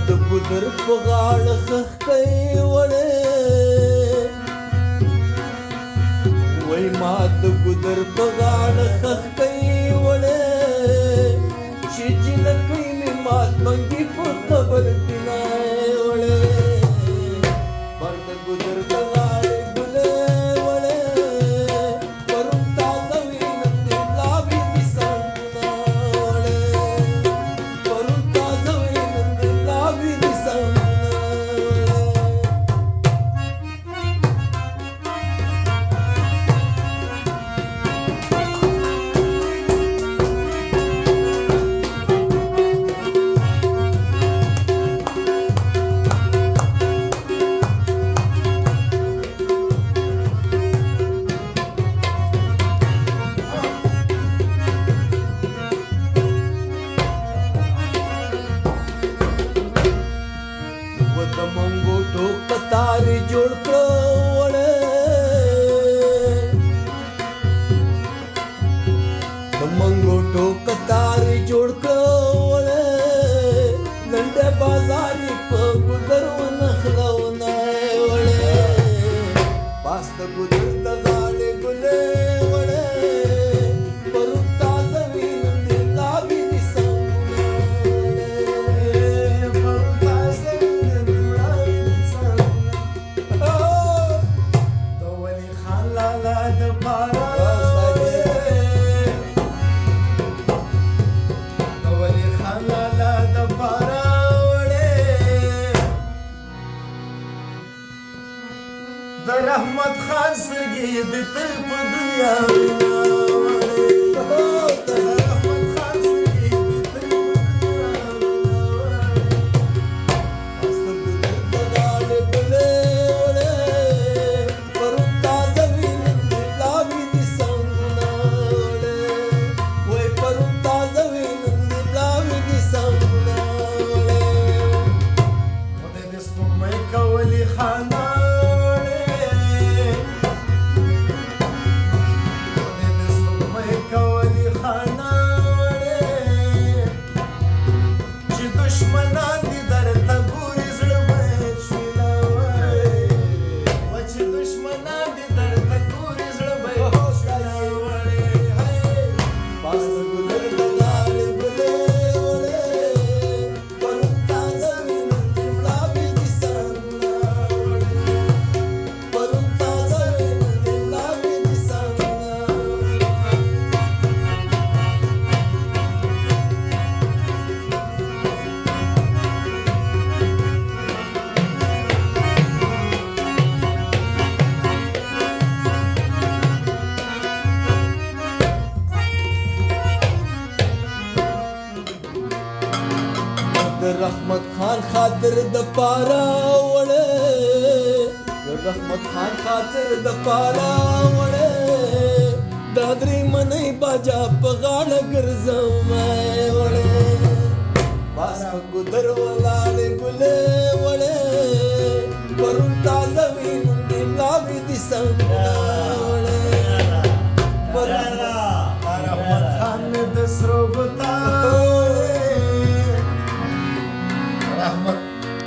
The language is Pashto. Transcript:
د ګودر په غاړه خخ کوي وړې وای ما د ګودر په غاړه خخ کوي وړې چې جنکۍ مې مات منګي په قبر کې نه وړې پر د ګودر په غاړه ګلې وړې پرون تازه وي نن دې لاوي دي سمونه وړې پرون تازه وي نن دې لاوي دي سمونه د منګوټو قطار جوړ کړو وړې د منګوټو قطار جوړ کړو وړې لنډه بازار په ګودر ونخلونه وړې پاس د ګودر د غاړې ګلې وړې پرون تازه وي نن دې لاوي دي سمونه د رحمت خان سترګې د تل په دنیا کولی خانه دشمنان دي درته ګوري زړه باید شیلاوی و چې دشمنان دي درته ګوري زړه باید شیلاوی پاس د ګودر د لارې ګلې وړې پرون تازه وي نن دې مړاوي دي سرونه پرون تازه وي نن دې مړاوي دي سرونه د رحمت خان خاطر د پارا وړې د رحمت خان خاطر د پارا وړې دا درې منۍ باجا په غاړه ګرځم وړې پاس په ګودر ولا